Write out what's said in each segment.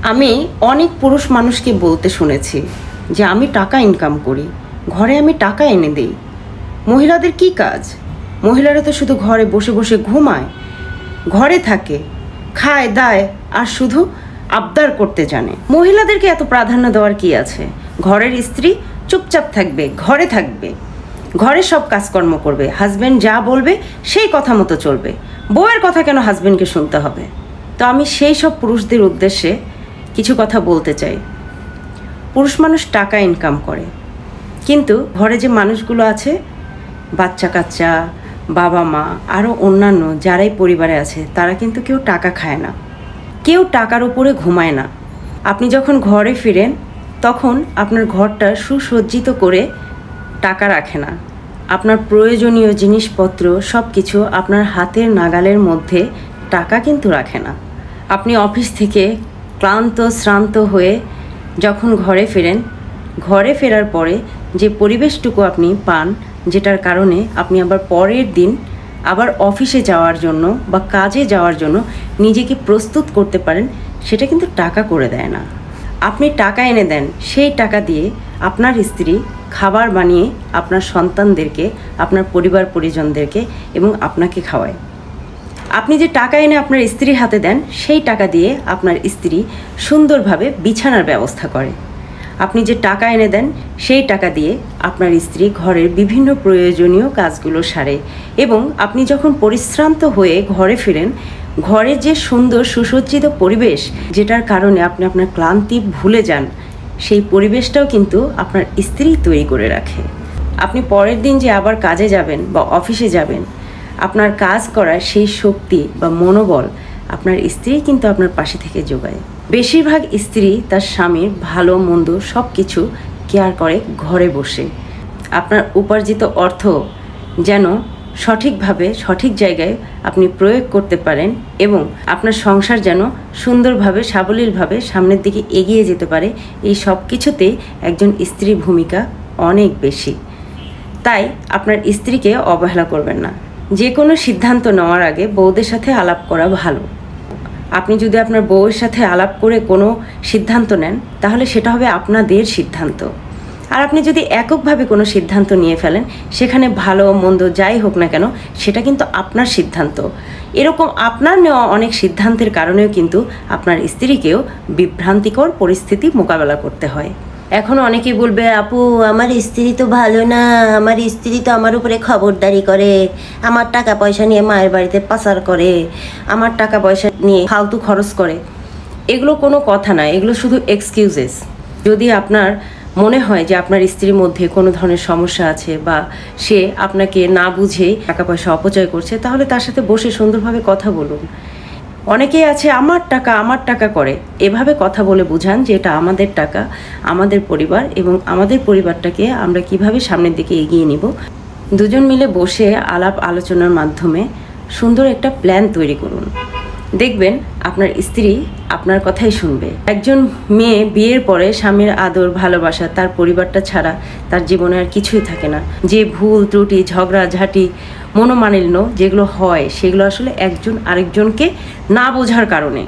আমি অনেক পুরুষ মানুষকে বলতে শুনেছি যে আমি টাকা ইনকাম করি, ঘরে আমি টাকা এনে দেই। মহিলাদের কি কাজ? মহিলারা তো শুধু ঘরে বসে বসে ঘুমায়, ঘরে থাকে, খায় দায় আর শুধু আবদার করতে জানে। মহিলাদেরকে এত প্রাধান্য দেওয়ার কি আছে? ঘরের স্ত্রী চুপচাপ থাকবে, ঘরে থাকবে, ঘরে সব কাজকর্ম করবে, হাজব্যান্ড যা বলবে সেই কথা মতো চলবে। বউয়ের কথা কেন হাজব্যান্ডকে শুনতে হবে? তো আমি সেই সব পুরুষদের উদ্দেশ্যে কিছু কথা বলতে চাই। পুরুষ মানুষ টাকা ইনকাম করে, কিন্তু ঘরে যে মানুষগুলো আছে, বাচ্চা কাচ্চা, বাবা মা, আরও অন্যান্য যারাই পরিবারে আছে, তারা কিন্তু কেউ টাকা খায় না, কেউ টাকার উপরে ঘুমায় না। আপনি যখন ঘরে ফিরেন তখন আপনার ঘরটা সুসজ্জিত করে টাকা রাখে না। আপনার প্রয়োজনীয় জিনিসপত্র সব কিছু আপনার হাতের নাগালের মধ্যে টাকা কিন্তু রাখে না। আপনি অফিস থেকে ক্লান্ত শ্রান্ত হয়ে যখন ঘরে ফেরেন, ঘরে ফেরার পরে যে পরিবেশটুকু আপনি পান, যেটার কারণে আপনি আবার পরের দিন আবার অফিসে যাওয়ার জন্য বা কাজে যাওয়ার জন্য নিজেকে প্রস্তুত করতে পারেন, সেটা কিন্তু টাকা করে দেয় না। আপনি টাকা এনে দেন, সেই টাকা দিয়ে আপনার স্ত্রী খাবার বানিয়ে আপনার সন্তানদেরকে, আপনার পরিবার পরিজনদেরকে এবং আপনাকে খাওয়ায়। আপনি যে টাকা এনে আপনার স্ত্রীর হাতে দেন, সেই টাকা দিয়ে আপনার স্ত্রী সুন্দরভাবে বিছানার ব্যবস্থা করে। আপনি যে টাকা এনে দেন, সেই টাকা দিয়ে আপনার স্ত্রী ঘরের বিভিন্ন প্রয়োজনীয় কাজগুলো সারে। এবং আপনি যখন পরিশ্রান্ত হয়ে ঘরে ফিরেন, ঘরে যে সুন্দর সুসজ্জিত পরিবেশ, যেটার কারণে আপনি আপনার ক্লান্তি ভুলে যান, সেই পরিবেশটাও কিন্তু আপনার স্ত্রী তৈরি করে রাখে। আপনি পরের দিন যে আবার কাজে যাবেন বা অফিসে যাবেন, আপনার কাজ করার সেই শক্তি বা মনোবল আপনার স্ত্রী কিন্তু আপনার পাশে থেকে যোগায়। বেশিরভাগ স্ত্রী তার স্বামীর ভালো মন্দ সব কিছু কেয়ার করে ঘরে বসে। আপনার উপার্জিত অর্থ যেন সঠিকভাবে সঠিক জায়গায় আপনি প্রয়োগ করতে পারেন এবং আপনার সংসার যেন সুন্দরভাবে সাবলীলভাবে সামনের দিকে এগিয়ে যেতে পারে, এই সব কিছুতেই একজন স্ত্রীর ভূমিকা অনেক বেশি। তাই আপনার স্ত্রীকে অবহেলা করবেন না। যে কোনো সিদ্ধান্ত নেওয়ার আগে বউদের সাথে আলাপ করা ভালো। আপনি যদি আপনার বউয়ের সাথে আলাপ করে কোনো সিদ্ধান্ত নেন, তাহলে সেটা হবে আপনাদের সিদ্ধান্ত। আর আপনি যদি এককভাবে কোনো সিদ্ধান্ত নিয়ে ফেলেন, সেখানে ভালো মন্দ যাই হোক না কেন, সেটা কিন্তু আপনার সিদ্ধান্ত। এরকম আপনার নেওয়া অনেক সিদ্ধান্তের কারণেও কিন্তু আপনার স্ত্রীকেও বিভ্রান্তিকর পরিস্থিতি মোকাবেলা করতে হয়। এখন অনেকেই বলবে, আপু আমার স্ত্রী তো ভালো না, আমার স্ত্রী তো আমার উপরে খবরদারি করে, আমার টাকা পয়সা নিয়ে মায়ের বাড়িতে পাচার করে, আমার টাকা পয়সা নিয়ে ফালতু খরচ করে। এগুলো কোনো কথা না, এগুলো শুধু এক্সকিউজেস। যদি আপনার মনে হয় যে আপনার স্ত্রীর মধ্যে কোনো ধরনের সমস্যা আছে বা সে আপনাকে না বুঝেই টাকা পয়সা অপচয় করছে, তাহলে তার সাথে বসে সুন্দরভাবে কথা বলুন। অনেকেই আছে আমার টাকা করে, এভাবে কথা বলে বোঝান যে এটা আমাদের টাকা, আমাদের পরিবার এবং আমাদের পরিবারটাকে আমরা কিভাবে সামনের দিকে এগিয়ে নিব। দুজন মিলে বসে আলাপ আলোচনার মাধ্যমে সুন্দর একটা প্ল্যান তৈরি করুন। দেখবেন আপনার স্ত্রী আপনার কথাই শুনবে। একজন মেয়ে বিয়ের পরে স্বামীর আদর ভালোবাসা, তার পরিবারটা ছাড়া তার জীবনে আর কিছুই থাকে না। যে ভুল ত্রুটি, ঝগড়া ঝাঁটি, মনোমালিন্য যেগুলো হয়, সেগুলো আসলে একজন আরেকজনকে না বোঝার কারণে।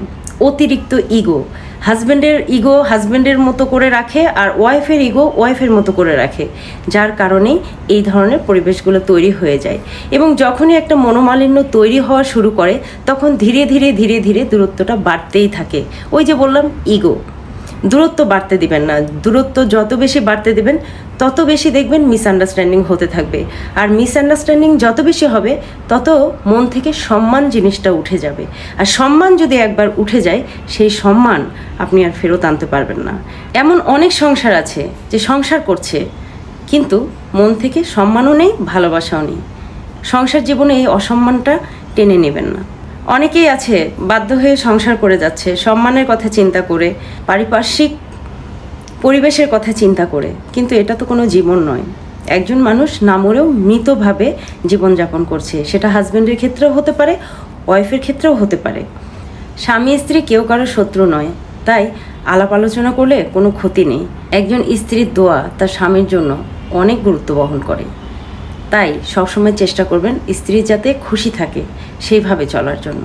অতিরিক্ত ইগো, হাজব্যান্ডের ইগো হাজব্যান্ডের মতো করে রাখে আর ওয়াইফের ইগো ওয়াইফের মতো করে রাখে, যার কারণেই এই ধরনের পরিবেশগুলো তৈরি হয়ে যায়। এবং যখনই একটা মনোমালিন্য তৈরি হওয়া শুরু করে, তখন ধীরে ধীরে ধীরে ধীরে দূরত্বটা বাড়তেই থাকে। ওই যে বললাম, ইগো। দূরত্ব বাড়তে দিবেন না। দূরত্ব যত বেশি বাড়তে দেবেন, তত বেশি দেখবেন মিসআন্ডারস্ট্যান্ডিং হতে থাকবে। আর মিসআন্ডারস্ট্যান্ডিং যত বেশি হবে, তত মন থেকে সম্মান জিনিসটা উঠে যাবে। আর সম্মান যদি একবার উঠে যায়, সেই সম্মান আপনি আর ফেরত আনতে পারবেন না। এমন অনেক সংসার আছে যে সংসার করছে, কিন্তু মন থেকে সম্মানও নেই, ভালোবাসাও নেই। সংসার জীবনে এই অসম্মানটা টেনে নেবেন না। অনেকেই আছে বাধ্য হয়ে সংসার করে যাচ্ছে সম্মানের কথা চিন্তা করে, পারিপার্শ্বিক পরিবেশের কথা চিন্তা করে, কিন্তু এটা তো কোনো জীবন নয়। একজন মানুষ না মরেও মৃতভাবে জীবনযাপন করছে, সেটা হাজব্যান্ডের ক্ষেত্রেও হতে পারে, ওয়াইফের ক্ষেত্রেও হতে পারে। স্বামী স্ত্রী কেউ কারো শত্রু নয়, তাই আলাপ আলোচনা করলে কোনো ক্ষতি নেই। একজন স্ত্রীর দোয়া তার স্বামীর জন্য অনেক গুরুত্ব বহন করে। তাই সবসময় চেষ্টা করবেন স্ত্রী যাতে খুশি থাকে সেইভাবে চলার জন্য।